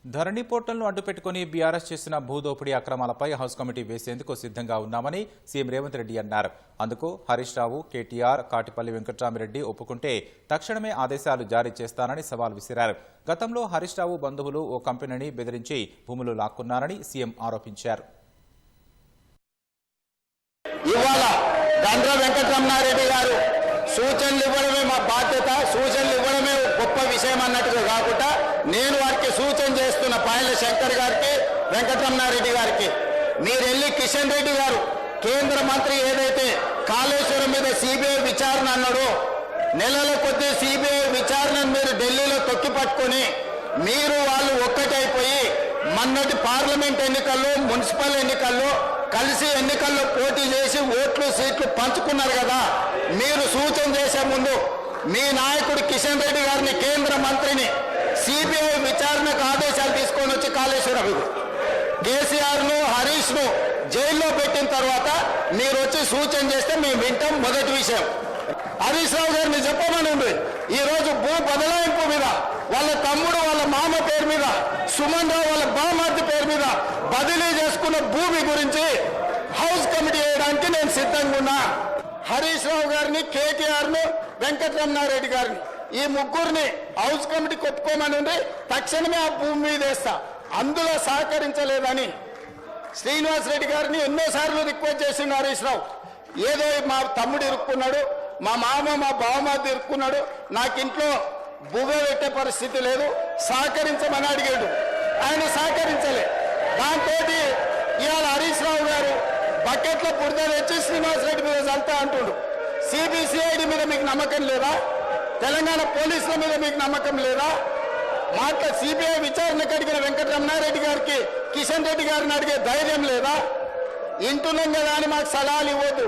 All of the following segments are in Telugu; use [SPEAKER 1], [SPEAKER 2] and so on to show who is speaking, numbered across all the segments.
[SPEAKER 1] ధరణి పోర్టల్ను అడ్డుపెట్టుకుని బీఆర్ఎస్ చేసిన భూదోపిడీ అక్రమాలపై హౌస్ కమిటీ వేసేందుకు సిద్ధంగా ఉన్నామని సీఎం రేవంత్ రెడ్డి అన్నారు. అందుకు హరీష్ రావు, కేటీఆర్, కాటిపల్లి వెంకట్రామిరెడ్డి ఒప్పుకుంటే తక్షణమే ఆదేశాలు జారీ చేస్తానని సవాల్ విసిరారు. గతంలో హరీష్ రావు బంధువులు ఓ కంపెనీని బెదిరించి భూములు లాక్కున్నారని సీఎం ఆరోపించారు.
[SPEAKER 2] సూచనలు ఇవ్వడమే మా బాధ్యత, సూచనలు ఇవ్వడమే గొప్ప విషయం అన్నట్టుగా కాకుండా నేను వారికి సూచన చేస్తున్న పాయల శంకర్ గారికి, వెంకటరమణారెడ్డి గారికి, మీరు వెళ్ళి కిషన్ రెడ్డి గారు కేంద్ర మంత్రి ఏదైతే కాళేశ్వరం మీద సిబిఐ విచారణ అన్నాడో, నెలల కొద్దీ సిబిఐ విచారణను మీరు ఢిల్లీలో తొక్కి పట్టుకొని మీరు వాళ్ళు ఒక్కటైపోయి మొన్నటి పార్లమెంట్ ఎన్నికల్లో, మున్సిపల్ ఎన్నికల్లో కలిసి ఎన్నికల్లో పోటీ చేసి ఓట్లు సీట్లు పంచుకున్నారు కదా. మీరు సూచన చేసే ముందు మీ నాయకుడు కిషన్ రెడ్డి గారిని, కేంద్ర మంత్రిని సిబిఐ విచారణకు ఆదేశాలు తీసుకొని వచ్చి కాళేశ్వరం కేసీఆర్ను, హరీష్ను జైల్లో పెట్టిన తర్వాత మీరు వచ్చి సూచన చేస్తే మేము వింటాం. మొదటి విషయం, హరీష్ రావు గారిని చెప్పమని ఈ రోజు భూ బదలాయింపు మీద వాళ్ళ తమ్ముడు వాళ్ళ మామ పేరు మీద, సుమన్ రావు వాళ్ళ బామర్ది పేరు మీద బదిలీ చేసుకున్న భూమి గురించి హౌస్ కమిటీ వేయడానికి నేను సిద్ధంగా ఉన్నా. హరీష్ రావు గారిని, కేటీఆర్ను, వెంకటరమణారెడ్డి గారిని ఈ ముగ్గురిని హౌస్ కమిటీకి ఒప్పుకోమని తక్షణమే ఆ భూమి మీద వేస్తా. అందులో సహకరించలేదని శ్రీనివాస్ రెడ్డి గారిని ఎన్నోసార్లు రిక్వెస్ట్ చేసిండు హరీష్ రావు. ఏదో మా తమ్ముడు ఇరుక్కున్నాడు, మా మామ మా బావమాది ఇరుక్కున్నాడు, నాకు ఇంట్లో బువ్వ పెట్టే పరిస్థితి లేదు, సహకరించమని అడిగాడు. ఆయన సహకరించలే. దాంతో ఇవాళ హరీష్ రావు గారు బకెట్లో బురద తెచ్చి శ్రీనివాస్ రెడ్డి మీద చల్తా అంటుడు. సిబిసిఐడి మీద మీకు నమ్మకం లేదా? తెలంగాణ పోలీసుల మీద మీకు నమ్మకం లేదా? సిబిఐ విచారణకు అడిగిన వెంకటరమణారెడ్డి గారికి, కిషన్ రెడ్డి గారిని అడిగే ధైర్యం లేదా? ఇంటున్నాం కదా అని మాకు సలహాలు ఇవ్వద్దు.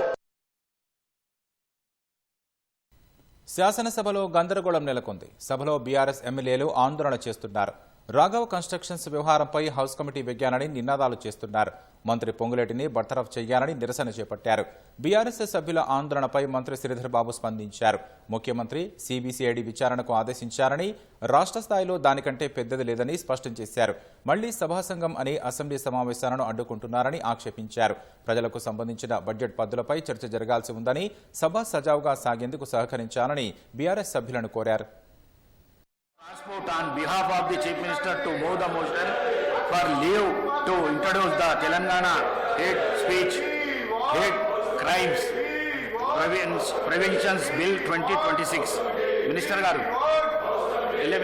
[SPEAKER 1] శాసనసభలో గందరగోళం నెలకొంది. సభలో బీఆర్ఎస్ ఎమ్మెల్యేలు ఆందోళన చేస్తున్నారు. రాఘవ్ కన్స్ట్రక్షన్స్ వ్యవహారంపై హౌస్ కమిటీ వెగ్గానని నినాదాలు చేస్తున్నారు. మంత్రి పొంగులేటిని బర్తరఫ్ చేయాలని నిరసన చేపట్టారు. బీఆర్ఎస్ సభ్యుల ఆందోళనపై మంత్రి శ్రీధర్ బాబు స్పందించారు. ముఖ్యమంత్రి సిబిసిఐడి విచారణకు ఆదేశించారని, రాష్ట్ర స్థాయిలో దానికంటే పెద్దది లేదని స్పష్టం చేశారు. మళ్లీ సభాసంఘం అని అసెంబ్లీ సమావేశాలను అడ్డుకుంటున్నారని ఆక్షేపించారు. ప్రజలకు సంబంధించిన బడ్జెట్ పద్దులపై చర్చ జరగాల్సి ఉందని, సభ సజావుగా సాగేందుకు సహకరించాలని బీఆర్ఎస్ సభ్యులను కోరారు.
[SPEAKER 3] On behalf of the Chief Minister to move the motion for leave to introduce the Telangana Hate Speech, Hate Crimes Preventions Bill 2026. Minister Garu.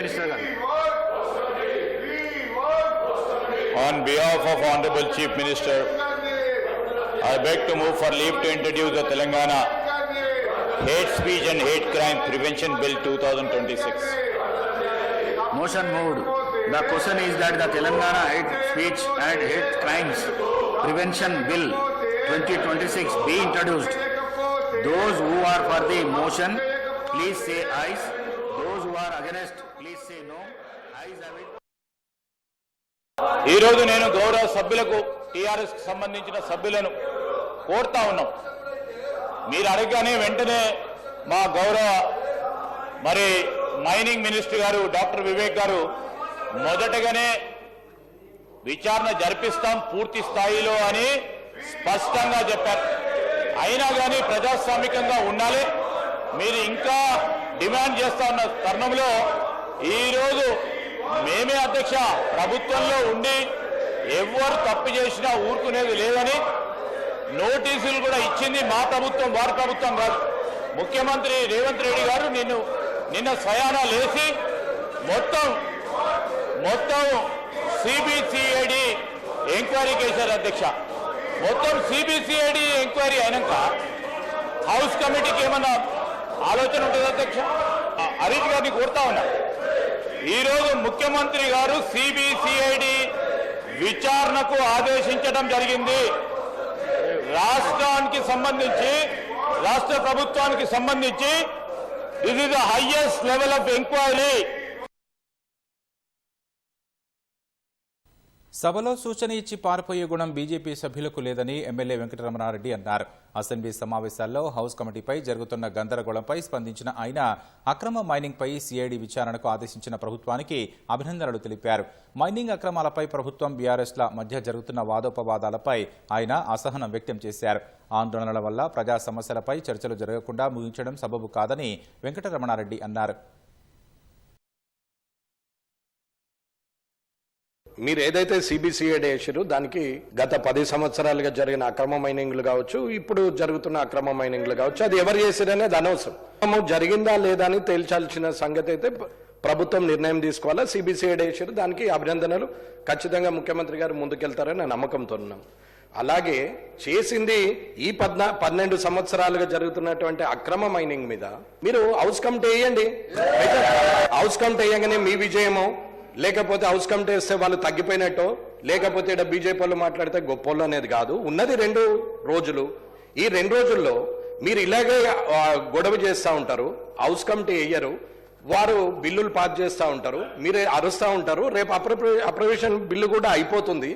[SPEAKER 3] Minister Garu.
[SPEAKER 4] On behalf of Honorable Chief Minister, I beg to move for leave to introduce the Telangana Hate Speech and Hate Crime Prevention Bill 2026.
[SPEAKER 3] Motion moved. The question is that the Telangana Hate Speech and Hate Crimes Prevention Bill 2026 be introduced. Those who are for the motion, please say ayes. Those who are against, please say no. Ayes have it.
[SPEAKER 4] ఈ రోజు నేను గౌరవ సభ్యులకు, టీఆర్ఎస్ కి సంబంధించిన సభ్యులను కోరుతా ఉన్నాం. మీరు అడగగానే వెంటనే మా గౌరవ మైనింగ్ మినిస్టర్ గారు డాక్టర్ వివేక్ గారు మొదటగానే విచారణ జరిపిస్తాం పూర్తి స్థాయిలో అని స్పష్టంగా చెప్పారు. అయినా కానీ ప్రజాస్వామికంగా ఉండాలి. మీరు ఇంకా డిమాండ్ చేస్తా ఉన్న తరుణంలో ఈరోజు మేమే అధ్యక్ష ప్రభుత్వంలో ఉండి ఎవరు తప్పు చేసినా ఊరుకునేది లేదని నోటీసులు కూడా ఇచ్చింది మా ప్రభుత్వం, వారి ప్రభుత్వం కాదు. ముఖ్యమంత్రి రేవంత్ రెడ్డి గారు నిన్న స్వయానా లేచి మొత్తం సిబిసిఐడి ఎంక్వైరీ చేశారు అధ్యక్ష. మొత్తం సిబిసిఐడి ఎంక్వైరీ అయినాక హౌస్ కమిటీకి ఏమన్నా ఆలోచన ఉంటుంది అధ్యక్ష? హరీష్ గారిని కోరుతా ఉన్నా. ఈరోజు ముఖ్యమంత్రి గారు సిబిసిఐడి విచారణకు ఆదేశించడం జరిగింది. రాష్ట్రానికి సంబంధించి, రాష్ట్ర ప్రభుత్వానికి సంబంధించి this is the highest level of inquiry.
[SPEAKER 1] సభలో సూచన ఇచ్చి పారిపోయే గుణం బీజేపీ సభ్యులకు లేదని ఎమ్మెల్యే వెంకటరమణారెడ్డి అన్నారు. అసెంబ్లీ సమావేశాల్లో హౌస్ కమిటీపై జరుగుతున్న గందరగోళంపై స్పందించిన ఆయన అక్రమ మైనింగ్పై సీఐడీ విచారణకు ఆదేశించిన ప్రభుత్వానికి అభినందనలు తెలిపారు. మైనింగ్ అక్రమాలపై ప్రభుత్వం బీఆర్ఎస్ల మధ్య జరుగుతున్న వాదోపవాదాలపై ఆయన అసహనం వ్యక్తం చేశారు. ఆందోళనల వల్ల ప్రజా సమస్యలపై చర్చలు జరగకుండా ముగించడం సబబు కాదని వెంకటరమణారెడ్డి అన్నారు.
[SPEAKER 5] మీరు ఏదైతే సిబిసిఐడి వేసారో దానికి గత 10 సంవత్సరాలుగా జరిగిన అక్రమ మైనింగ్లు కావచ్చు, ఇప్పుడు జరుగుతున్న అక్రమ మైనింగ్లు కావచ్చు, అది ఎవరు చేశారనేది అనవసరం. జరిగిందా లేదా అని తేల్చాల్సిన సంగతి అయితే ప్రభుత్వం నిర్ణయం తీసుకోవాలా. సిబిసిఐడి వేసారు, దానికి అభినందనలు. ఖచ్చితంగా ముఖ్యమంత్రి గారు ముందుకెళ్తారని నేను నమ్మకంతో ఉన్నాను. అలాగే చేసింది ఈ 12 సంవత్సరాలుగా జరుగుతున్నటువంటి అక్రమ మైనింగ్ మీద మీరు హౌస్ కమిటీ వేయండి. హౌస్ కమిటీ వేయగానే మీ విజయమో, లేకపోతే హౌస్ కమిటీ వేస్తే వాళ్ళు తగ్గిపోయినట్టు, లేకపోతే ఇక్కడ బీజేపీ వాళ్ళు మాట్లాడితే గొప్పోళ్ళు అనేది కాదు. ఉన్నది 2 రోజులు. ఈ 2 రోజుల్లో మీరు ఇలాగే గొడవ చేస్తూ ఉంటారు, హౌస్ కమిటీ వేయరు, వారు బిల్లులు పాస్ చేస్తూ ఉంటారు, మీరే అరుస్తూ ఉంటారు. రేపు అప్రవేషన్ బిల్లు కూడా అయిపోతుంది,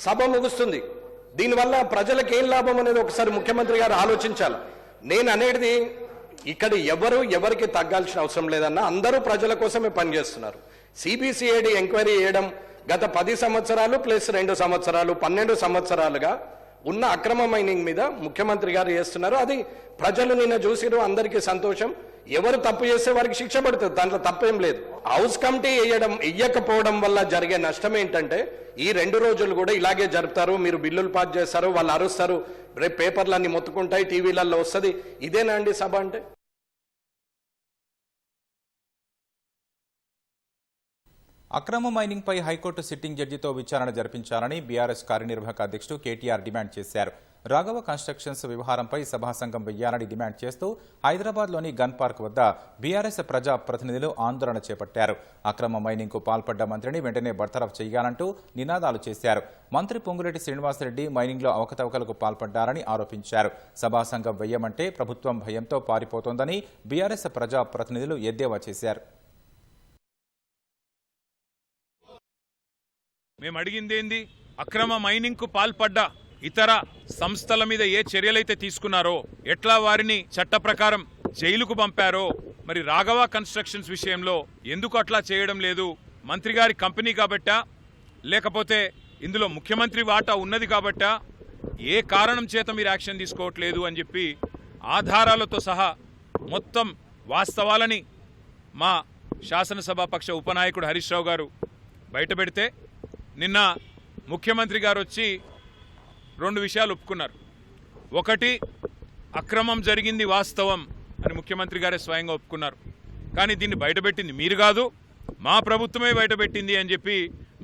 [SPEAKER 5] సభ ముగుస్తుంది. దీనివల్ల ప్రజలకు ఏం లాభం అనేది ఒకసారి ముఖ్యమంత్రి గారు ఆలోచించాలి. నేను అనేది ఇక్కడ ఎవరికి తగ్గాల్సిన అవసరం లేదన్నా, అందరూ ప్రజల కోసమే పనిచేస్తున్నారు. సిబిసిఐడి ఎంక్వైరీ చేయడం గత 10 సంవత్సరాలు ప్లస్ 2 సంవత్సరాలు 12 సంవత్సరాలుగా ఉన్న అక్రమ మైనింగ్ మీద ముఖ్యమంత్రి గారు చేస్తున్నారు. అది ప్రజలు నిన్న చూసిరు, అందరికీ సంతోషం. ఎవరు తప్పు చేస్తే వారికి శిక్ష పడుతుంది, దాంట్లో తప్పేం లేదు. హౌస్ కమిటీ వేయకపోవడం వల్ల జరిగే నష్టం ఏంటంటే ఈ 2 రోజులు కూడా ఇలాగే జరుపుతారు. మీరు బిల్లులు పాస్ చేస్తారు, వాళ్ళు అరుస్తారు, రేపు పేపర్లన్నీ మొత్తుకుంటాయి, టీవీలలో వస్తుంది. ఇదేనా అండి సభ అంటే?
[SPEAKER 1] అక్రమ మైనింగ్పై హైకోర్టు సిట్టింగ్ జడ్జితో విచారణ జరిపించాలని బీఆర్ఎస్ కార్యనిర్వాహక అధ్యక్షుడు కేటీఆర్ డిమాండ్ చేశారు. రాఘవ కన్స్ట్రక్షన్స్ వ్యవహారంపై సభాసంఘం వెయ్యాలని డిమాండ్ చేస్తూ హైదరాబాద్లోని గన్ పార్క్ వద్ద బీఆర్ఎస్ ప్రజా ప్రతినిధులు ఆందోళన చేపట్టారు. అక్రమ మైనింగ్కు పాల్పడ్డ మంత్రిని వెంటనే బర్తరఫ్ చేయాలంటూ నినాదాలు చేశారు. మంత్రి పొంగులేటి శ్రీనివాసరెడ్డి మైనింగ్లో అవకతవకలకు పాల్పడ్డారని ఆరోపించారు. సభాసంఘం వెయ్యమంటే ప్రభుత్వం భయంతో పారిపోతోందని బీఆర్ఎస్ ప్రజా ప్రతినిధులు ఎద్దేవా చేశారు.
[SPEAKER 6] మేము అడిగిందేంది? అక్రమ మైనింగ్ కు పాల్పడ్డ ఇతర సంస్థల మీద ఏ చర్యలైతే తీసుకున్నారో, ఎట్లా వారిని చట్ట ప్రకారం జైలుకు పంపారో, మరి రాఘవ కన్స్ట్రక్షన్స్ విషయంలో ఎందుకు అట్లా చేయడం లేదు? మంత్రి గారి కంపెనీ కాబట్టా, లేకపోతే ఇందులో ముఖ్యమంత్రి వాటా ఉన్నది కాబట్టా, ఏ కారణం చేత మీరు యాక్షన్ తీసుకోవట్లేదు అని చెప్పి ఆధారాలతో సహా మొత్తం వాస్తవాలని మా శాసనసభాపక్ష ఉపనాయకుడు హరీష్ రావు గారు బయటపెడితే, నిన్న ముఖ్యమంత్రి గారు వచ్చి 2 విషయాలు ఒప్పుకున్నారు. ఒకటి, అక్రమం జరిగింది వాస్తవం అని ముఖ్యమంత్రి గారే స్వయంగా ఒప్పుకున్నారు. కానీ దీన్ని బయటపెట్టింది మీరు కాదు, మా ప్రభుత్వమే బయటపెట్టింది అని చెప్పి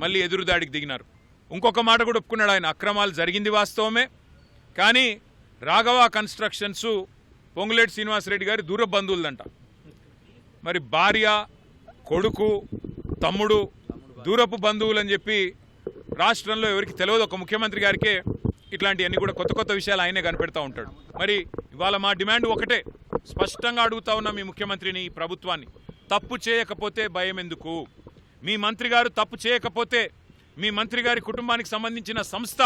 [SPEAKER 6] మళ్ళీ ఎదురుదాడికి దిగినారు. ఇంకొక మాట కూడా ఒప్పుకున్నాడు ఆయన, అక్రమాలు జరిగింది వాస్తవమే, కానీ రాఘవ కన్స్ట్రక్షన్స్ పొంగులేటి శ్రీనివాసరెడ్డి గారి దూర బంధువులదంట. మరి భార్య, కొడుకు, తమ్ముడు దూరపు బంధువులు అని చెప్పి రాష్ట్రంలో ఎవరికి తెలియదు, ఒక ముఖ్యమంత్రి గారికే ఇట్లాంటివన్నీ కూడా కొత్త కొత్త విషయాలు ఆయనే కనిపెడతా ఉంటాడు. మరి ఇవాళ మా డిమాండ్ ఒకటే, స్పష్టంగా అడుగుతా ఉన్నాం మీ ముఖ్యమంత్రిని, ఈ ప్రభుత్వాన్ని, తప్పు చేయకపోతే భయం ఎందుకు? మీ మంత్రి గారు తప్పు చేయకపోతే మీ మంత్రి గారి కుటుంబానికి సంబంధించిన సంస్థ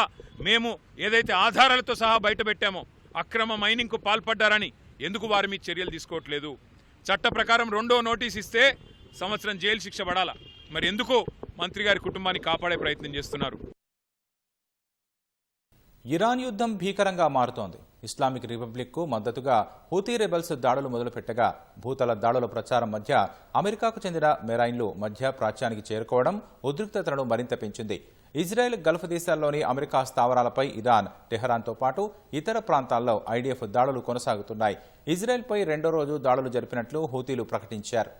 [SPEAKER 6] మేము ఏదైతే ఆధారాలతో సహా బయటపెట్టామో అక్రమ మైనింగ్కు పాల్పడ్డారని ఎందుకు వారి మీద చర్యలు తీసుకోవట్లేదు? చట్ట ప్రకారం 2వ నోటీస్ ఇస్తే సంవత్సరం జైలు శిక్ష పడాలా, మరి ఎందుకు మంత్రి గారి కుటుంబాన్ని కాపాడే ప్రయత్నం చేస్తున్నారు?
[SPEAKER 1] ఇరాన్ యుద్ధం భీకరంగా మారుతోంది. ఇస్లామిక్ రిపబ్లిక్కు మద్దతుగా హూతీ రెబెల్స్ దాడులు మొదలుపెట్టగా భూతల దాడుల ప్రచారం మధ్య అమెరికాకు చెందిన మెరైన్లు మధ్య ప్రాచ్యానికి చేరుకోవడం ఉద్రిక్తతలను మరింత పెంచింది. ఇజ్రాయెల్ గల్ఫ్ దేశాల్లోని అమెరికా స్థావరాలపై ఇరాన్, టెహరాన్తో పాటు ఇతర ప్రాంతాల్లో ఐడిఎఫ్ దాడులు కొనసాగుతున్నాయి. ఇజ్రాయెల్పై 2వ రోజు దాడులు జరిపినట్లు హూతీలు ప్రకటించారు.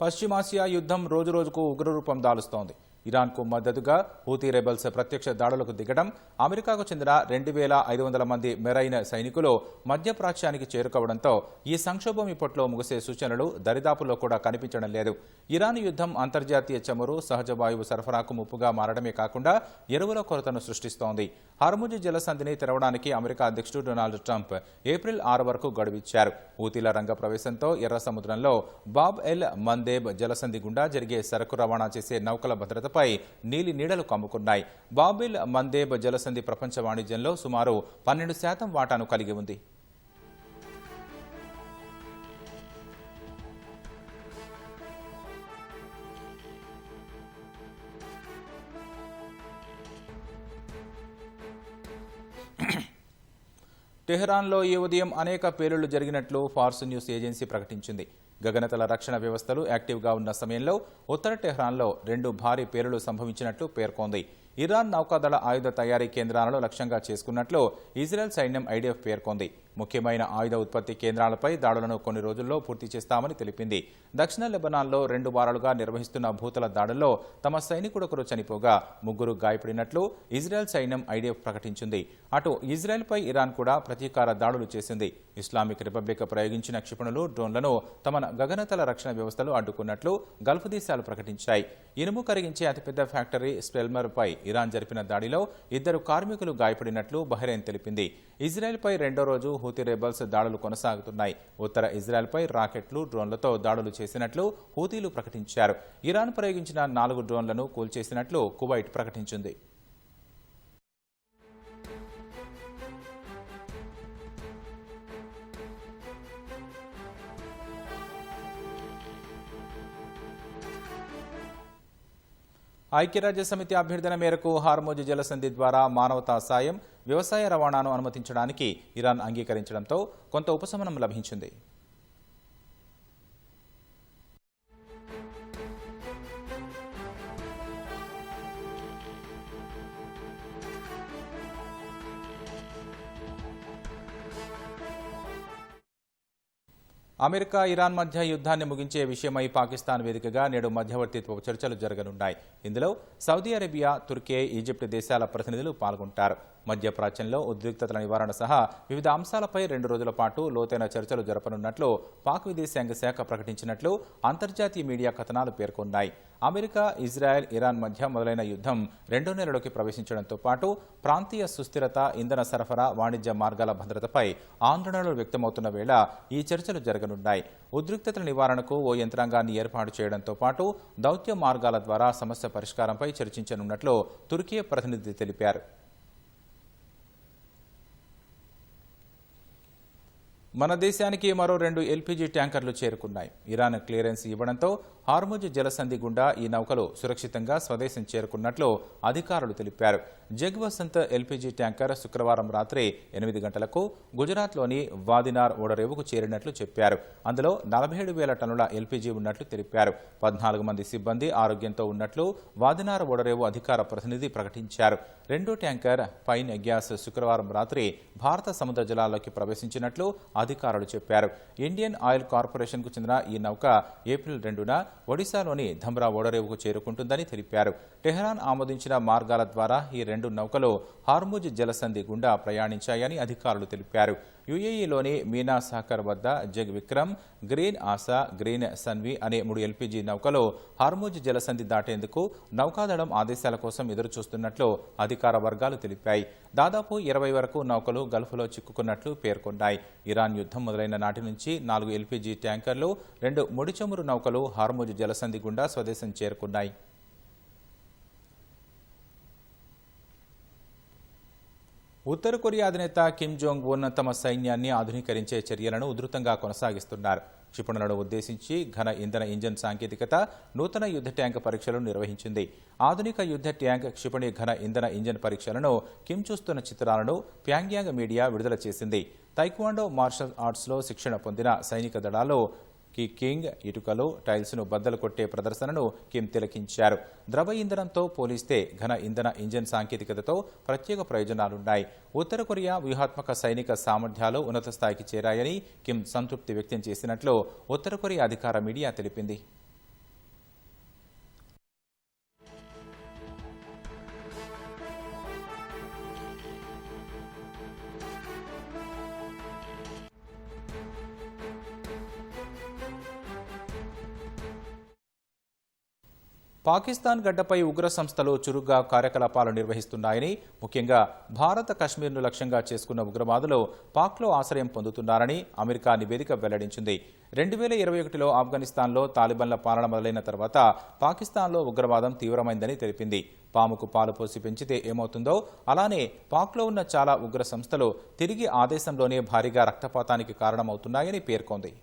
[SPEAKER 1] పశ్చిమాసియా యుద్ధం రోజురోజుకు ఉగ్రరూపం దాలుస్తోంది. ఇరాన్కు మద్దతుగా హూతీ రెబల్స్ ప్రత్యక్ష దాడులకు దిగడం, అమెరికాకు చెందిన 2,500 మంది మెరైన్ సైనికులు మధ్యప్రాచ్యానికి చేరుకోవడంతో ఈ సంక్షోభం ఇప్పట్లో ముగిసే సూచనలు దరిదాపుల్లో కూడా కనిపించడం లేదు. ఇరాన్ యుద్ధం అంతర్జాతీయ చమురు, సహజ వాయువు సరఫరాకు ముప్పుగా మారడమే కాకుండా ఎరువుల కొరతను సృష్టిస్తోంది. హార్ముజ్ జలసంధిని తెరవడానికి అమెరికా అధ్యక్షుడు డొనాల్డ్ ట్రంప్ ఏప్రిల్ 6 వరకు గడువిచ్చారు. హూతీల రంగ ప్రవేశంతో ఎర్ర సముద్రంలో బాబ్ ఎల్ మందేబ్ జలసంధి గుండా జరిగే సరకు రవాణా చేసే నౌకల భద్రతపై నీలి నీడలు కమ్ముకున్నాయి. బాబ్ ఎల్ మందేబ్ జలసంధి ప్రపంచ వాణిజ్యంలో సుమారు 12% వాటాను కలిగి ఉంది. టెహ్రాన్లో ఈ ఉదయం అనేక పేలుళ్లు జరిగినట్లు ఫార్స్ న్యూస్ ఏజెన్సీ ప్రకటించింది. గగనతల రక్షణ వ్యవస్థలు యాక్టివ్గా ఉన్న సమయంలో ఉత్తర టెహ్రాన్లో 2 భారీ పేలుళ్లు సంభవించినట్లు పేర్కొంది. ఇరాన్ నౌకాదళ ఆయుధ తయారీ కేంద్రాలను లక్ష్యంగా చేసుకున్నట్లు ఇజ్రాయెల్ సైన్యం ఐడిఎఫ్ పేర్కొంది. ముఖ్యమైన ఆయుధ ఉత్పత్తి కేంద్రాలపై దాడులను కొన్ని రోజుల్లో పూర్తి చేస్తామని తెలిపింది. దక్షిణ లెబనాన్లో 2 వారాలుగా నిర్వహిస్తున్న భూతల దాడుల్లో తమ సైనికుడొకరు చనిపోగా 3 గాయపడినట్లు ఇజ్రాయెల్ సైన్యం ఐడిఎఫ్ ప్రకటించింది. అటు ఇజ్రాయెల్పై ఇరాన్ కూడా ప్రతీకార దాడులు చేసింది. ఇస్లామిక్ రిపబ్లిక్ ప్రయోగించిన క్షిపణులు, డ్రోన్లను తమ గగనతల రక్షణ వ్యవస్థలు అడ్డుకున్నట్లు గల్ఫ్ దేశాలు ప్రకటించాయి. ఇనుము కరిగించే అతిపెద్ద ఫ్యాక్టరీ స్పెల్మర్పై ఇరాన్ జరిపిన దాడిలో 2 కార్మికులు గాయపడినట్లు బహ్రెయిన్ తెలిపింది. ఇజ్రాయెల్పై 2వ రోజు హూతీ రెబల్స్ దాడులు కొనసాగుతున్నాయి. ఉత్తర ఇజ్రాయెల్పై రాకెట్లు, డ్రోన్లతో దాడులు చేసినట్లు హూతీలు ప్రకటించారు. ఇరాన్ ప్రయోగించిన 4 డ్రోన్లను కూల్చేసినట్లు కువైట్ ప్రకటించింది. ఐక్యరాజ్యసమితి అభ్యర్థన మేరకు హార్ముజ్ జలసంధి ద్వారా మానవతా సాయం, వ్యవసాయ రవాణాను అనుమతించడానికి ఇరాన్ అంగీకరించడంతో కొంత ఉపశమనం లభించింది. అమెరికా, ఇరాన్ మధ్య యుద్ధాన్ని ముగించే విషయమై పాకిస్తాన్ వేదికగా నేడు మధ్యవర్తిత్వ చర్చలు జరగనున్నాయి. ఇందులో సౌదీ అరేబియా, తుర్కీ, ఈజిప్ట్ దేశాల ప్రతినిధులు పాల్గొంటారు. మధ్యప్రాచ్యంలో ఉద్రిక్తతల నివారణ సహా వివిధ అంశాలపై 2 రోజుల పాటు లోతైన చర్చలు జరపనున్నట్లు పాక్ విదేశాంగ శాఖ ప్రకటించినట్లు అంతర్జాతీయ మీడియా కథనాలు పేర్కొన్నాయి. అమెరికా, ఇజ్రాయెల్, ఇరాన్ మధ్య మొదలైన యుద్ధం 2వ నెలలోకి ప్రవేశించడంతో పాటు ప్రాంతీయ సుస్థిరత, ఇంధన సరఫరా, వాణిజ్య మార్గాల భద్రతపై ఆందోళనలు వ్యక్తమవుతున్న వేళ ఈ చర్చలు జరగనున్నాయి. ఉద్రిక్తతల నివారణకు ఓ యంత్రాంగాన్ని ఏర్పాటు చేయడంతో పాటు దౌత్య మార్గాల ద్వారా సమస్య పరిష్కారంపై చర్చించనున్నట్లు తుర్కీ ప్రతినిధి తెలిపారు. మన దేశానికి మరో 2 ఎల్పీజీ ట్యాంకర్లు చేరుకున్నాయి. ఇరాన్ క్లియరెన్స్ ఇవ్వడంతో హార్ముజ్ జలసంధి గుండా ఈ నౌకలు సురక్షితంగా స్వదేశం చేరుకున్నట్లు అధికారులు తెలిపారు. జగ్ వసంత్ ఎల్పీజీ ట్యాంకర్ శుక్రవారం రాత్రి 8 గంటలకు గుజరాత్లోని వాదినార్ ఓడరేవుకు చేరినట్లు చెప్పారు. అందులో 47,000 టన్నుల ఎల్పీజీ ఉన్నట్లు తెలిపారు. 14 మంది సిబ్బంది ఆరోగ్యంతో ఉన్నట్లు వాదినార్ ఓడరేవు అధికార ప్రతినిధి ప్రకటించారు. 2వ ట్యాంకర్ పైన్ గ్యాస్ శుక్రవారం రాత్రి భారత సముద్ర జలాల్లోకి ప్రవేశించినట్లు అధికారులు చెప్పారు. ఇండియన్ ఆయిల్ కార్పొరేషన్కు చెందిన ఈ నౌక ఏప్రిల్ 2న ఒడిశాలోని ధమ్రా ఓడరేవుకు చేరుకుంటుందని తెలిపారు. టెహ్రాన్ ఆమోదించిన మార్గాల ద్వారా ఈ 2 నౌకలు హార్ముజ్ జలసంధి గుండా ప్రయాణించాయని అధికారులు తెలిపారు. యుఏఈలోని మీనా సాకర్ వద్ద jug Vikram, green ASHA, green Sanvi అనే 3 ఎల్పీజీ నౌకలు హార్ముజ్ జలసంధి దాటేందుకు నౌకాదళం ఆదేశాల కోసం ఎదురుచూస్తున్నట్లు అధికార వర్గాలు తెలిపాయి. దాదాపు 20 వరకు నౌకలు గల్ఫ్లో చిక్కుకున్నట్లు పేర్కొన్నాయి. ఇరాన్ యుద్ధం మొదలైన నాటి నుంచి 4 ఎల్పీజీ ట్యాంకర్లు, 2 ముడి చమురు నౌకలు హార్ముజ్ జలసంధి గుండా స్వదేశం చేరుకున్నాయి. ఉత్తర కొరియా అధినేత కిమ్ జోంగ్ ఉన్ తమ సైన్యాన్ని ఆధునీకరించే చర్యలను ఉధృతంగా కొనసాగిస్తున్నారు. క్షిపణులను ఉద్దేశించి ఘన ఇంధన ఇంజన్ సాంకేతికత నూతన యుద్ధ ట్యాంక్ పరీక్షలను నిర్వహించింది. ఆధునిక యుద్ధ ట్యాంక్, క్షిపణి ఘన ఇంధన ఇంజన్ పరీక్షలను కిమ్ చూస్తున్న చిత్రాలను ప్యాంగ్యాంగ్ మీడియా విడుదల చేసింది. తైక్వాండో మార్షల్ ఆర్ట్స్లో శిక్షణ పొందిన సైనిక దళాల్లో కింగ్ ఇటుకలు, టైల్స్ను బద్దలు కొట్టే ప్రదర్శనను కిమ్ తిలకించారు. ద్రవ ఇంధనంతో పోలిస్తే ఘన ఇంధన ఇంజన్ సాంకేతికతతో ప్రత్యేక ప్రయోజనాలున్నాయి. ఉత్తర కొరియా వ్యూహాత్మక సైనిక సామర్థ్యాలు ఉన్నత స్థాయికి చేరాయని కిమ్ సంతృప్తి వ్యక్తం చేసినట్లు ఉత్తర కొరియా అధికార మీడియా తెలిపింది. పాకిస్తాన్ గడ్డపై ఉగ్ర సంస్థలు చురుగ్గా కార్యకలాపాలు నిర్వహిస్తున్నాయని, ముఖ్యంగా భారత కశ్మీర్ను లక్ష్యంగా చేసుకున్న ఉగ్రవాదులు పాక్లో ఆశ్రయం పొందుతున్నారని అమెరికా నివేదిక వెల్లడించింది. 2021లో ఆఫ్ఘనిస్తాన్లో తాలిబాన్ల పాలన మొదలైన తర్వాత పాకిస్తాన్లో ఉగ్రవాదం తీవ్రమైందని తెలిపింది. పాముకు పాలు పోసి పెంచితే ఏమవుతుందో అలానే పాక్లో ఉన్న చాలా ఉగ్ర సంస్థలు తిరిగి ఆ దేశంలోనే భారీగా రక్తపాతానికి కారణమవుతున్నాయని పేర్కొంది.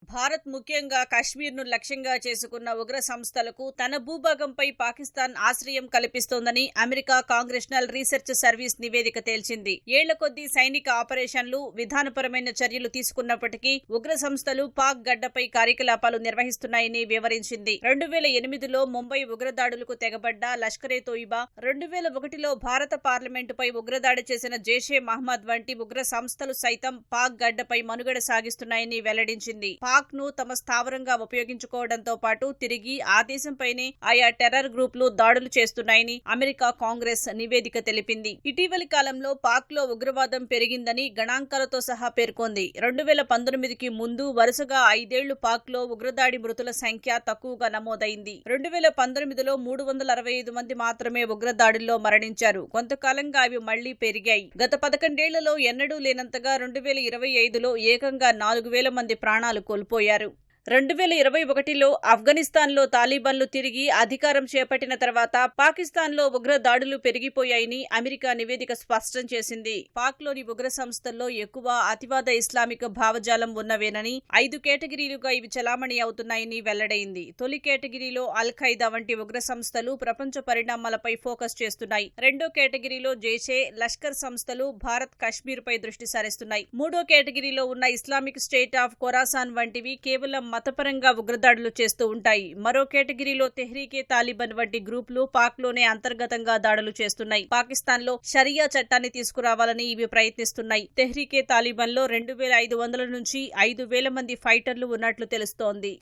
[SPEAKER 7] భారత్ ముఖ్యంగా కశ్మీర్ను లక్ష్యంగా చేసుకున్న ఉగ్ర సంస్థలకు తన భూభాగంపై పాకిస్తాన్ ఆశ్రయం కల్పిస్తోందని అమెరికా కాంగ్రెషనల్ రీసెర్చ్ సర్వీస్ నివేదిక తేల్చింది. ఏళ్ల కొద్దీ సైనిక ఆపరేషన్లు, విధానపరమైన చర్యలు తీసుకున్నప్పటికీ ఉగ్ర సంస్థలు పాక్ గడ్డపై కార్యకలాపాలు నిర్వహిస్తున్నాయని వివరించింది. 2008లో ముంబై ఉగ్రదాడులకు తెగబడ్డ లష్కరే తోయిబా, 2001లో భారత పార్లమెంటుపై ఉగ్రదాడి చేసిన జైషే మహ్మద్ వంటి ఉగ్ర సంస్థలు సైతం పాక్ గడ్డపై మనుగడ సాగిస్తున్నాయని వెల్లడించింది. పాక్ ను తమ స్థావరంగా ఉపయోగించుకోవడంతో పాటు తిరిగి ఆ దేశంపైనే ఆయా టెర్రర్ గ్రూపులు దాడులు చేస్తున్నాయని అమెరికా కాంగ్రెస్ నివేదిక తెలిపింది. ఇటీవలి కాలంలో పాక్ లో ఉగ్రవాదం పెరిగిందని గణాంకాలతో సహా పేర్కొంది. 2019కి ముందు వరుసగా 5 ఏళ్లు పాక్ లో ఉగ్రదాడి మృతుల సంఖ్య తక్కువగా నమోదైంది. 2019లో 365 మంది మాత్రమే ఉగ్రదాడుల్లో మరణించారు. కొంతకాలంగా అవి మళ్లీ పెరిగాయి. గత 11 ఏళ్లలో ఎన్నడూ లేనంతగా 2025లో ఏకంగా 4000 మంది ప్రాణాలు కోల్పోయారు. 2021లో ఆఫ్ఘనిస్తాన్లో తాలిబాన్లు తిరిగి అధికారం చేపట్టిన తర్వాత పాకిస్తాన్లో ఉగ్ర దాడులు పెరిగిపోయాయని అమెరికా నివేదిక స్పష్టం చేసింది. పాక్లోని ఉగ్ర సంస్థల్లో ఎక్కువ అతివాద ఇస్లామిక్ భావజాలం ఉన్నవేనని, 5 కేటగిరీలుగా ఇవి చలామణి అవుతున్నాయని వెల్లడైంది. తొలి కేటగిరీలో అల్ ఖైదా వంటి ఉగ్ర సంస్థలు ప్రపంచ పరిణామాలపై ఫోకస్ చేస్తున్నాయి. రెండో కేటగిరీలో జైషే, లష్కర్ సంస్థలు భారత్, కశ్మీర్ పై దృష్టి సారిస్తున్నాయి. మూడో కేటగిరీలో ఉన్న ఇస్లామిక్ స్టేట్ ఆఫ్ ఖొరాసాన్ వంటివి కేవలం మతపరంగా ఉగ్రదాడులు చేస్తూ ఉంటాయి. మరో కేటగిరీలో తెహ్రీకే తాలిబాన్ వంటి గ్రూపులు పాక్లోనే అంతర్గతంగా దాడులు చేస్తున్నాయి. పాకిస్తాన్లో షరియా చట్టాన్ని తీసుకురావాలని ఇవి ప్రయత్నిస్తున్నాయి. తెహ్రీకే తాలిబాన్లో 2500 నుంచి 5000 మంది ఫైటర్లు ఉన్నట్లు తెలుస్తోంది.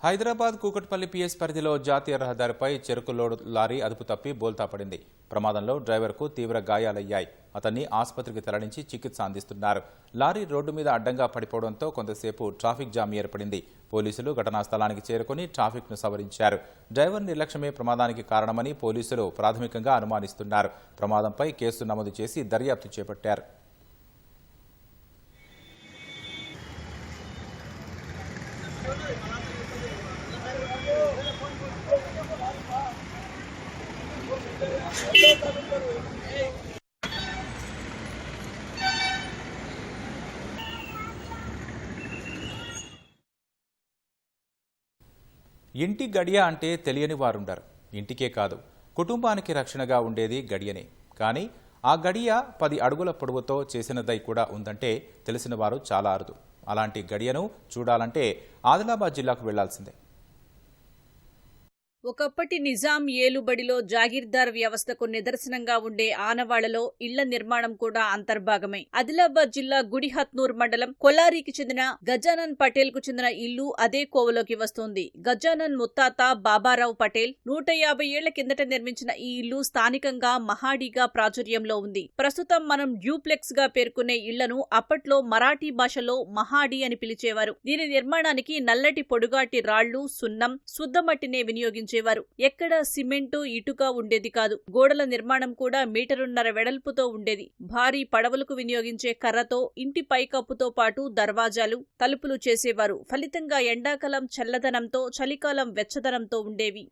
[SPEAKER 1] హైదరాబాద్ కూకట్పల్లి పిఎస్ పరిధిలో జాతీయ రహదారిపై చెరుకు లోడు లారీ అదుపు తప్పి బోల్తా పడింది. ప్రమాదంలో డ్రైవర్కు తీవ్ర గాయాలయ్యాయి. అతన్ని ఆసుపత్రికి తరలించి చికిత్స అందిస్తున్నారు. లారీ రోడ్డు మీద అడ్డంగా పడిపోవడంతో కొంతసేపు ట్రాఫిక్ జామ్ ఏర్పడింది. పోలీసులు ఘటనా స్థలానికి చేరుకుని ట్రాఫిక్ను సవరించారు. డ్రైవర్ నిర్లక్ష్యమే ప్రమాదానికి కారణమని పోలీసులు ప్రాథమికంగా అనుమానిస్తున్నారు. ప్రమాదంపై కేసు నమోదు చేసి దర్యాప్తు చేపట్టారు. ఇంటి గడియ అంటే తెలియని వారుండరు. ఇంటికే కాదు, కుటుంబానికి రక్షణగా ఉండేది గడియనే. కానీ ఆ గడియ 10 అడుగుల పొడవుతో చేసినదై కూడా ఉందంటే తెలిసిన వారు చాలా అరుదు. అలాంటి గడియను చూడాలంటే ఆదిలాబాద్ జిల్లాకు వెళ్లాల్సిందే.
[SPEAKER 7] ఒకప్పటి నిజాం ఏలుబడిలో జాగీర్దార్ వ్యవస్థకు నిదర్శనంగా ఉండే ఆనవాళ్లలో ఇళ్ల నిర్మాణం కూడా అంతర్భాగమే. ఆదిలాబాద్ జిల్లా గుడిహత్నూర్ మండలం కొలారికి చెందిన గజానన్ పటేల్ కు చెందిన ఇల్లు అదే కోవలోకి వస్తోంది. గజానన్ ముత్తాత బాబారావు పటేల్ 150 ఏళ్ల కిందట నిర్మించిన ఈ ఇల్లు స్థానికంగా మహాడీగా ప్రాచుర్యంలో ఉంది. ప్రస్తుతం మనం డ్యూప్లెక్స్ గా పేర్కొనే ఇళ్లను అప్పట్లో మరాఠీ భాషలో మహాడీ అని పిలిచేవారు. దీని నిర్మాణానికి నల్లటి పొడుగాటి రాళ్లు, సున్నం, శుద్ధమట్టినే వినియోగించారు. ఎక్కడ సిమెంటు, ఇటుక ఉండేది కాదు. గోడల నిర్మాణం కూడా 1.5 మీటర్ల వెడల్పుతో ఉండేది. భారీ పడవలకు వినియోగించే కర్రతో ఇంటి పైకప్పుతో పాటు దర్వాజాలు, తలుపులు చేసేవారు. ఫలితంగా ఎండాకాలం చల్లదనంతో, చలికాలం వెచ్చదనంతో ఉండేవి.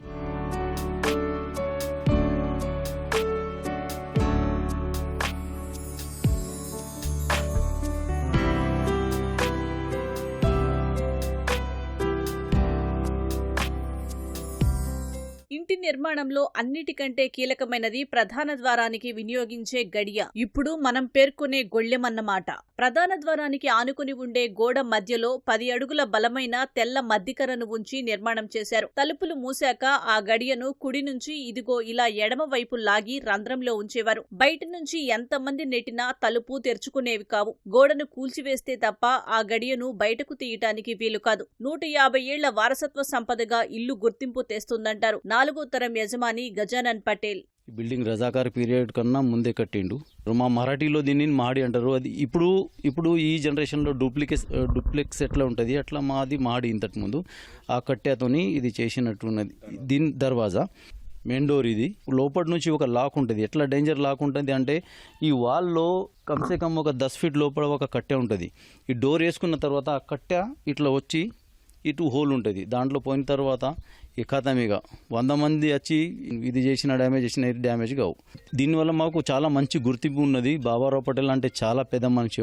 [SPEAKER 7] ఇంటి నిర్మాణంలో అన్నిటికంటే కీలకమైనది ప్రధాన ద్వారానికి వినియోగించే గడియ. ఇప్పుడు మనం పేర్కొనే గొళ్ళెమన్నమాట. ప్రధాన ద్వారానికి ఆనుకుని ఉండే గోడ మధ్యలో 10 అడుగుల బలమైన తెల్ల మద్దికరను ఉంచి నిర్మాణం చేశారు. తలుపులు మూశాక ఆ గడియను కుడి నుంచి ఇదిగో ఇలా ఎడమ వైపు లాగి రంధ్రంలో ఉంచేవారు. బయట నుంచి ఎంతమంది నెట్టినా తలుపు తెరుచుకునేవి కావు. గోడను కూల్చివేస్తే తప్ప ఆ గడియను బయటకు తీయటానికి వీలు కాదు. 150 ఏళ్ల వారసత్వ సంపదగా ఇల్లు గుర్తింపు తెస్తుందంటారు 4వ తరం యజమాని గజానన్ పటేల్.
[SPEAKER 8] ఈ బిల్డింగ్ రజాకార్ పీరియడ్ కన్నా ముందే కట్టిండు. మా మరాఠీలో దీన్ని మాడి అంటారు. అది ఇప్పుడు ఈ జనరేషన్లో డూప్లెక్స్ ఎట్లా ఉంటుంది అట్లా మాది మాడి ఇంతకు ముందు ఆ కట్టెతోని ఇది చేసినట్టున్నది. దీని దర్వాజా మెయిన్ డోర్, ఇది లోపటి నుంచి ఒక లాక్ ఉంటుంది. ఎట్లా డేంజర్ లాక్ ఉంటుంది అంటే ఈ వాల్లో కమ్సే కమ్ ఒక 10 ఫీట్ లోపల ఒక కట్టె ఉంటుంది. ఈ డోర్ వేసుకున్న తర్వాత ఆ కట్టె ఇట్లా వచ్చి ఇటు హోల్ ఉంటుంది. దాంట్లో పోయిన తర్వాత ఈ ఖతమిగా 100 మంది వచ్చి ఇది చేసిన డ్యామేజ్ కావు. దీనివల్ల మాకు చాలా మంచి గుర్తింపు ఉన్నది. బాబారావు పటేల్ అంటే చాలా పెద్ద మనిషి.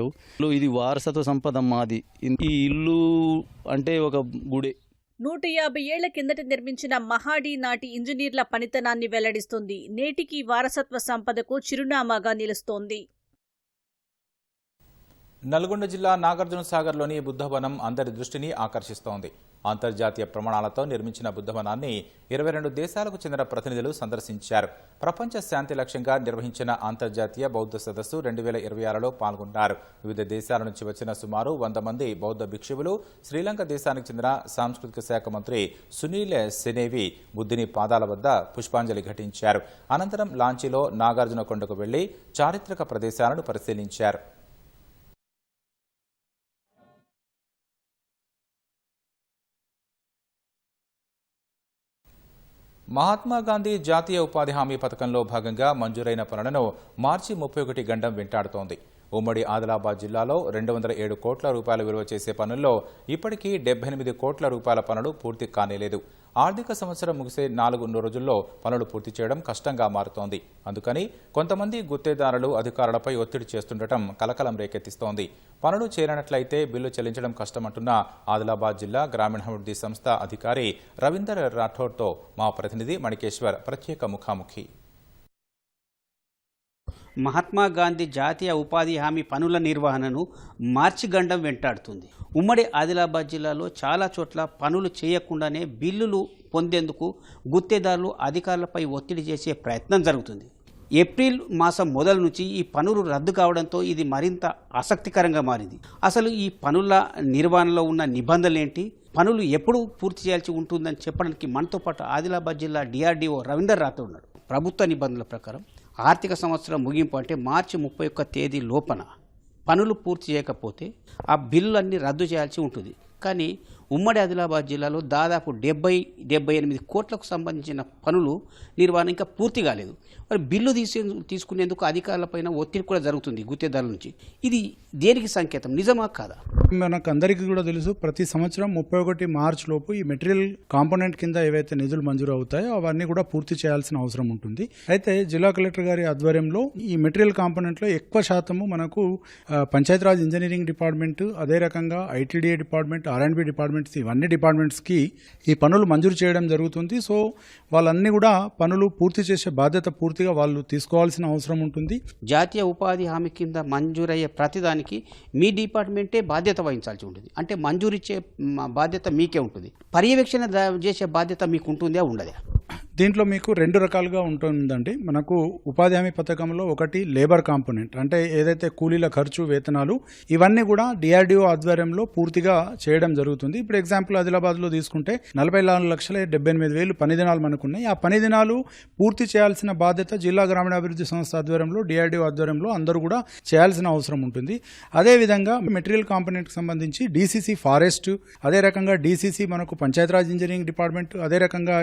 [SPEAKER 8] ఇది వారసత్వ సంపద మాది. ఈ ఇల్లు అంటే ఒక గుడి.
[SPEAKER 7] 150 ఏళ్ల కిందట నిర్మించిన మహాడి నాటి ఇంజనీర్ల పనితనాన్ని వెల్లడిస్తుంది. నేటికి వారసత్వ సంపదకు చిరునామాగా నిలుస్తోంది.
[SPEAKER 1] నల్గొండ జిల్లా నాగార్జునసాగర్లోని బుద్ధవనం అందరి దృష్టిని ఆకర్షిస్తోంది. అంతర్జాతీయ ప్రమాణాలతో నిర్మించిన బుద్ధవనాన్ని 22 దేశాలకు చెందిన ప్రతినిధులు సందర్శించారు. ప్రపంచ శాంతి లక్ష్యంగా నిర్వహించిన అంతర్జాతీయ బౌద్ధ సదస్సు 2026లో పాల్గొన్నారు. వివిధ దేశాల నుంచి వచ్చిన సుమారు 100 మంది బౌద్ధ భిక్షువులు శ్రీలంక దేశానికి చెందిన సాంస్కృతిక శాఖ మంత్రి సునీల్ సెనేవి బుద్ధుని పాదాల వద్ద పుష్పాంజలి ఘటించారు. అనంతరం లాంచీలో నాగార్జున కొండకు వెళ్లి చారిత్రక ప్రదేశాలను పరిశీలించారు. మహాత్మాగాంధీ జాతీయ ఉపాధి హామీ పథకంలో భాగంగా మంజూరైన పనులను మార్చి 31 గండం వెంటాడుతోంది. ఉమ్మడి ఆదిలాబాద్ జిల్లాలో 207 కోట్ల రూపాయల విలువ చేసే పనుల్లో ఇప్పటికీ 78 కోట్ల రూపాయల పనులు పూర్తి కానేలేదు. ఆర్థిక సంవత్సరం ముగిసే 4 రోజుల్లో పనులు పూర్తి చేయడం కష్టంగా మారుతోంది. అందుకని కొంతమంది గుత్తేదారులు అధికారులపై ఒత్తిడి చేస్తుండటం కలకలం రేకెత్తిస్తోంది. పనులు చేరనట్లయితే బిల్లు చెల్లించడం కష్టమంటున్న ఆదిలాబాద్ జిల్లా గ్రామీణాభివృద్ధి సంస్థ అధికారి రవీందర్ రాఠోడ్తో మా ప్రతినిధి మణికేశ్వర్ ప్రత్యేక ముఖాముఖి.
[SPEAKER 9] మహాత్మా గాంధీ జాతీయ ఉపాధి హామీ పనుల నిర్వహణను మార్చి గండం వెంటాడుతుంది. ఉమ్మడి ఆదిలాబాద్ జిల్లాలో చాలా చోట్ల పనులు చేయకుండానే బిల్లులు పొందేందుకు గుత్తేదారులు అధికారులపై ఒత్తిడి చేసే ప్రయత్నం జరుగుతుంది. ఏప్రిల్ మాసం మొదలు నుంచి ఈ పనులు రద్దు కావడంతో ఇది మరింత ఆసక్తికరంగా మారింది. అసలు ఈ పనుల నిర్వహణలో ఉన్న నిబంధనలు ఏంటి, పనులు ఎప్పుడు పూర్తి చేయాల్సి ఉంటుందని చెప్పడానికి మనతో పాటు ఆదిలాబాద్ జిల్లా డిఆర్డీఓ రవీందర్ రాథోడ్ ఉన్నాడు. ప్రభుత్వ నిబంధనల ప్రకారం ఆర్థిక సంవత్సరం ముగింపు అంటే మార్చి 31 తేదీ లోపల పనులు పూర్తి చేయకపోతే ఆ బిల్లులన్నీ రద్దు చేయాల్సి ఉంటుంది. కానీ ఉమ్మడి ఆదిలాబాద్ జిల్లాలో దాదాపు 78 కోట్లకు సంబంధించిన పనులు నిర్వహణ ఇంకా పూర్తి కాలేదు. మరి బిల్లు తీసుకునేందుకు అధికారులపైన ఒత్తిడి కూడా జరుగుతుంది గుత్తేదారుల నుంచి. ఇది దేనికి సంకేతం, నిజమా కాదా?
[SPEAKER 10] మనకు అందరికీ కూడా తెలుసు, ప్రతి సంవత్సరం 31 మార్చి లోపు ఈ మెటీరియల్ కాంపోనెంట్ కింద ఏవైతే నిధులు మంజూరు అవుతాయో అవన్నీ కూడా పూర్తి చేయాల్సిన అవసరం ఉంటుంది. అయితే జిల్లా కలెక్టర్ గారి ఆధ్వర్యంలో ఈ మెటీరియల్ కాంపోనెంట్లో ఎక్కువ శాతము మనకు పంచాయతీరాజ్ ఇంజనీరింగ్ డిపార్ట్మెంట్, అదే రకంగా ఐటీడీఏ డిపార్ట్మెంట్, R&B డిపార్ట్మెంట్స్, ఇవన్నీ డిపార్ట్మెంట్స్కి ఈ పనులు మంజూరు చేయడం జరుగుతుంది. సో వాళ్ళన్నీ కూడా పనులు పూర్తి చేసే బాధ్యత పూర్తిగా వాళ్ళు తీసుకోవాల్సిన అవసరం ఉంటుంది.
[SPEAKER 9] జాతీయ ఉపాధి హామీ కింద మంజూరయ్యే ప్రతిదానికి మీ డిపార్ట్మెంటే బాధ్యత వహించాల్సి ఉంటుంది. అంటే మంజూరు ఇచ్చే బాధ్యత మీకే ఉంటుంది, పర్యవేక్షణ చేసే బాధ్యత మీకు ఉంటుందా ఉండదా?
[SPEAKER 10] దీంట్లో మీకు 2 రకాలుగా ఉంటుందండి. మనకు ఉపాధి హామీ పథకంలో ఒకటి లేబర్ కాంపోనెంట్, అంటే ఏదైతే కూలీల ఖర్చు, వేతనాలు ఇవన్నీ కూడా డిఆర్డీఓ ఆధ్వర్యంలో పూర్తిగా చేయడం జరుగుతుంది. ఇప్పుడు ఎగ్జాంపుల్ ఆదిలాబాద్లో తీసుకుంటే 44,78,000 పని దినాలు మనకున్నాయి. ఆ పని దినాలు పూర్తి చేయాల్సిన బాధ్యత జిల్లా గ్రామీణాభివృద్ధి సంస్థ ఆధ్వర్యంలో, డిఆర్డీఓ ఆధ్వర్యంలో అందరూ కూడా చేయాల్సిన అవసరం ఉంటుంది. అదేవిధంగా మెటీరియల్ కాంపోనెంట్కి సంబంధించి డీసీసీ ఫారెస్ట్, అదే రకంగా డీసీసీ మనకు పంచాయతీరాజ్ ఇంజనీరింగ్ డిపార్ట్మెంట్, అదే రకంగా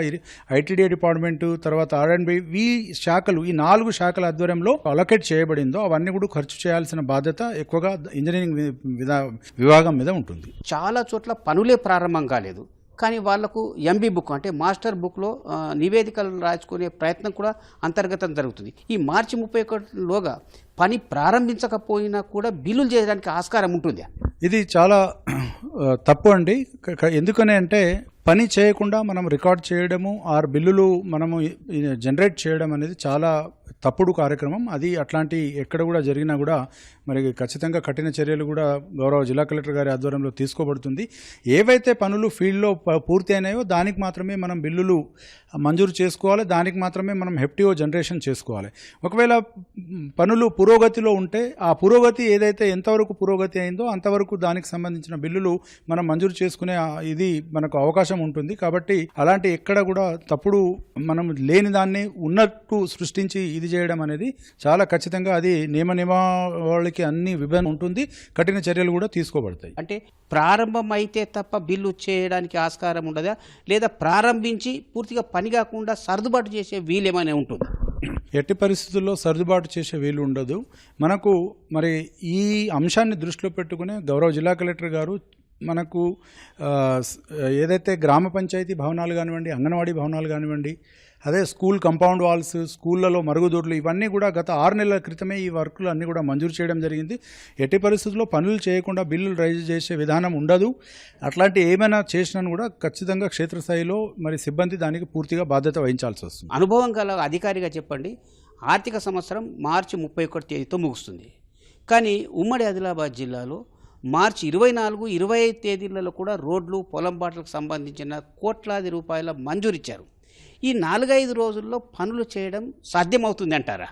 [SPEAKER 10] ఐటీడీఏ డిపార్ట్మెంట్, తర్వాత R&B, ఈ శాఖలు, ఈ 4 శాఖల ఆధ్వర్యంలో అలొకేట్ చేయబడిందో అవన్నీ కూడా ఖర్చు చేయాల్సిన బాధ్యత ఎక్కువగా ఇంజనీరింగ్ విభాగం మీద ఉంటుంది.
[SPEAKER 9] చాలా చోట్ల పనులే ప్రారంభం కాలేదు, కానీ వాళ్లకు ఎంబీ బుక్ అంటే మాస్టర్ బుక్లో నివేదికలు రాసుకునే ప్రయత్నం కూడా అంతర్గతం జరుగుతుంది. ఈ మార్చి 31లోగా పని ప్రారంభించకపోయినా కూడా బిల్లులు చేయడానికి ఆస్కారం ఉంటుంది.
[SPEAKER 10] ఇది చాలా తప్పు అండి. ఎందుకని అంటే పని చేయకుండా మనం రికార్డ్ చేయడము, ఆర్ బిల్లులు మనము జనరేట్ చేయడం అనేది చాలా తప్పుడు కార్యక్రమం. అది అట్లాంటి ఎక్కడ కూడా జరిగినా కూడా మరి ఖచ్చితంగా కఠిన చర్యలు కూడా గౌరవ జిల్లా కలెక్టర్ గారి ఆధ్వర్యంలో తీసుకోబడుతుంది. ఏవైతే పనులు ఫీల్డ్లో పూర్తి అయినాయో దానికి మాత్రమే మనం బిల్లులు మంజూరు చేసుకోవాలి, దానికి మాత్రమే మనం హెఫ్టిఓ జనరేషన్ చేసుకోవాలి. ఒకవేళ పనులు పురోగతిలో ఉంటే ఆ పురోగతి ఏదైతే ఎంతవరకు పురోగతి అయిందో అంతవరకు దానికి సంబంధించిన బిల్లులు మనం మంజూరు చేసుకునే ఇది మనకు అవకాశం ఉంటుంది. కాబట్టి అలాంటి ఎక్కడ కూడా తప్పుడు మనం లేని దాన్ని ఉన్నట్టు సృష్టించి ఇది చేయడం అనేది చాలా ఖచ్చితంగా అది నియమావళికి అన్ని విభజన ఉంటుంది, కఠిన చర్యలు కూడా తీసుకోబడతాయి.
[SPEAKER 9] అంటే ప్రారంభం అయితే తప్ప బిల్లు చేయడానికి ఆస్కారం ఉండదా, లేదా ప్రారంభించి పూర్తిగా పని కాకుండా సర్దుబాటు చేసే వీలేమైనా ఉంటుంది?
[SPEAKER 10] ఎట్టి పరిస్థితుల్లో సర్దుబాటు చేసే వీలు ఉండదు. మనకు మరి ఈ అంశాన్ని దృష్టిలో పెట్టుకునే గౌరవ జిల్లా కలెక్టర్ గారు మనకు ఏదైతే గ్రామ పంచాయతీ భవనాలు కానివ్వండి, అంగన్వాడీ భవనాలు కానివ్వండి, అదే స్కూల్ కంపౌండ్ వాల్స్, స్కూళ్ళలో మరుగుదొడ్లు ఇవన్నీ కూడా గత 6 నెలల క్రితమే ఈ వర్కులు అన్నీ కూడా మంజూరు చేయడం జరిగింది. ఎట్టి పరిస్థితుల్లో పనులు చేయకుండా బిల్లులు రైజ్ చేసే విధానం ఉండదు. అట్లాంటి ఏమైనా చేసినా కూడా ఖచ్చితంగా క్షేత్రస్థాయిలో మరి సిబ్బంది దానికి పూర్తిగా బాధ్యత వహించాల్సి వస్తుంది.
[SPEAKER 9] అనుభవం గల అధికారిగా చెప్పండి, ఆర్థిక సంవత్సరం మార్చి 31 తేదీతో ముగుస్తుంది. కానీ ఉమ్మడి ఆదిలాబాద్ జిల్లాలో మార్చి 24, 25 తేదీలలో కూడా రోడ్లు, పొలం బాటలకు సంబంధించిన కోట్లాది రూపాయల మంజూరిచ్చారు. ఈ 4-5 రోజుల్లో పనులు చేయడం సాధ్యమవుతుంది అంటారా?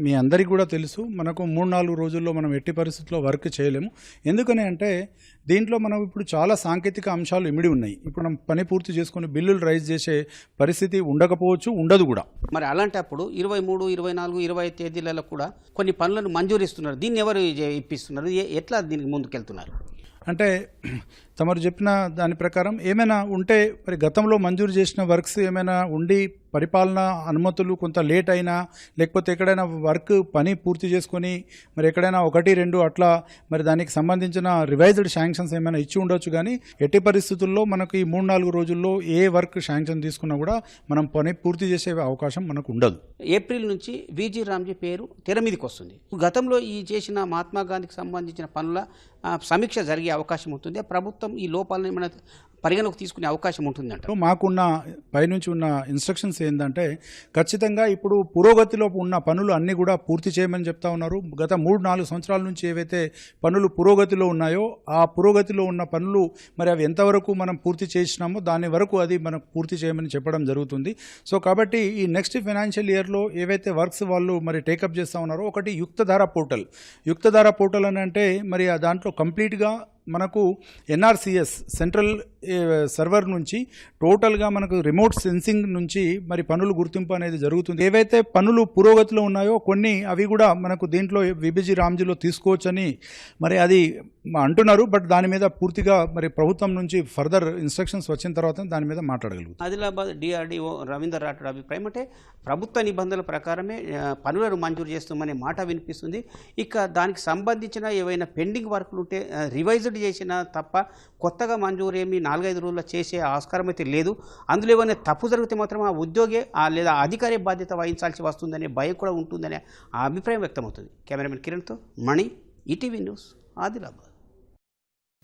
[SPEAKER 10] మీ అందరికీ కూడా తెలుసు, మనకు 3-4 రోజుల్లో మనం ఎట్టి పరిస్థితుల్లో వర్క్ చేయలేము. ఎందుకని అంటే దీంట్లో మనం ఇప్పుడు చాలా సాంకేతిక అంశాలు ఇమిడి ఉన్నాయి. ఇప్పుడు మనం పని పూర్తి చేసుకుని బిల్లులు రైజ్ చేసే పరిస్థితి ఉండకపోవచ్చు, ఉండదు కూడా.
[SPEAKER 9] మరి అలాంటప్పుడు 23, 24, 25 తేదీలలో కూడా కొన్ని పనులను మంజూరిస్తున్నారు. దీన్ని ఎవరు ఇప్పిస్తున్నారు? ఎట్లా దీనికి ముందుకెళ్తున్నారు?
[SPEAKER 10] అంటే తమరు చెప్పిన దాని ప్రకారం ఏమైనా ఉంటే మరి గతంలో మంజూరు చేసిన వర్క్స్ ఏమైనా ఉండి పరిపాలన అనుమతులు కొంత లేట్ అయినా, లేకపోతే ఎక్కడైనా వర్క్ పని పూర్తి చేసుకొని మరి ఎక్కడైనా 1-2 అట్లా మరి దానికి సంబంధించిన రివైజ్డ్ శాంక్షన్స్ ఏమైనా ఇచ్చి ఉండొచ్చు. కానీ ఎట్టి పరిస్థితుల్లో మనకు ఈ 3-4 రోజుల్లో ఏ వర్క్ శాంక్షన్ తీసుకున్నా కూడా మనం పని పూర్తి చేసే అవకాశం మనకు ఉండదు.
[SPEAKER 9] ఏప్రిల్ నుంచి విజి రామ్జీ పేరు తెర మీదకి వస్తుంది. గతంలో ఈ చేసిన మహాత్మా గాంధీకి సంబంధించిన పనుల సమీక్ష జరిగే అవకాశం ఉంటుంది. ప్రభుత్వం ఈ లోపాలని మన పరిగణలోకి తీసుకునే అవకాశం ఉంటుందంట.
[SPEAKER 10] మాకున్న పైనుంచి ఉన్న ఇన్స్ట్రక్షన్స్ ఏంటంటే ఖచ్చితంగా ఇప్పుడు పురోగతిలో ఉన్న పనులు అన్నీ కూడా పూర్తి చేయమని చెప్తా ఉన్నారు. గత 3-4 సంవత్సరాల నుంచి ఏవైతే పనులు పురోగతిలో ఉన్నాయో ఆ పురోగతిలో ఉన్న పనులు మరి అవి ఎంతవరకు మనం పూర్తి చేసినామో దాని వరకు అది మనం పూర్తి చేయమని చెప్పడం జరుగుతుంది. సో కాబట్టి ఈ నెక్స్ట్ ఫైనాన్షియల్ ఇయర్లో ఏవైతే వర్క్స్ వాళ్ళు మరి టేకప్ చేస్తూ ఉన్నారో, ఒకటి యుక్తధార పోర్టల్ అని అంటే మరి దాంట్లో కంప్లీట్గా మనకు ఎన్ఆర్సిఎస్ సెంట్రల్ సర్వర్ నుంచి టోటల్గా మనకు రిమోట్ సెన్సింగ్ నుంచి మరి పనులు గుర్తింపు అనేది జరుగుతుంది. ఏవైతే పనులు పురోగతిలో ఉన్నాయో కొన్ని అవి కూడా మనకు దీంట్లో విబిజి రామ్జీలో తీసుకోవచ్చని మరి అది అంటున్నారు. బట్ దాని మీద పూర్తిగా మరి ప్రభుత్వం నుంచి ఫర్దర్ ఇన్స్ట్రక్షన్స్ వచ్చిన తర్వాత దాని మీద మాట్లాడగలుగుతాం.
[SPEAKER 9] ఆదిలాబాద్ డిఆర్డిఓ రవీందర్ రాఠోడ్ అభిప్రాయం అంటే ప్రభుత్వ నిబంధనల ప్రకారమే పనులను మంజూరు చేస్తామనే మాట వినిపిస్తుంది. ఇక దానికి సంబంధించిన ఏవైనా పెండింగ్ వర్క్లు ఉంటే రివైజ్డ్ చేసినా తప్ప కొత్తగా మంజూరు ఏమి 4-5 రోజుల్లో చేసే ఆస్కారం అయితే లేదు. అందులో ఏమైనా తప్పు జరిగితే మాత్రం ఆ ఉద్యోగే లేదా అధికారి బాధ్యత వహించాల్సి వస్తుందనే భయం కూడా ఉంటుందనే ఆ అభిప్రాయం వ్యక్తమవుతుంది. కెమెరామెన్ కిరణ్తో మణి, ఈటీవీ న్యూస్, ఆదిలాబాద్.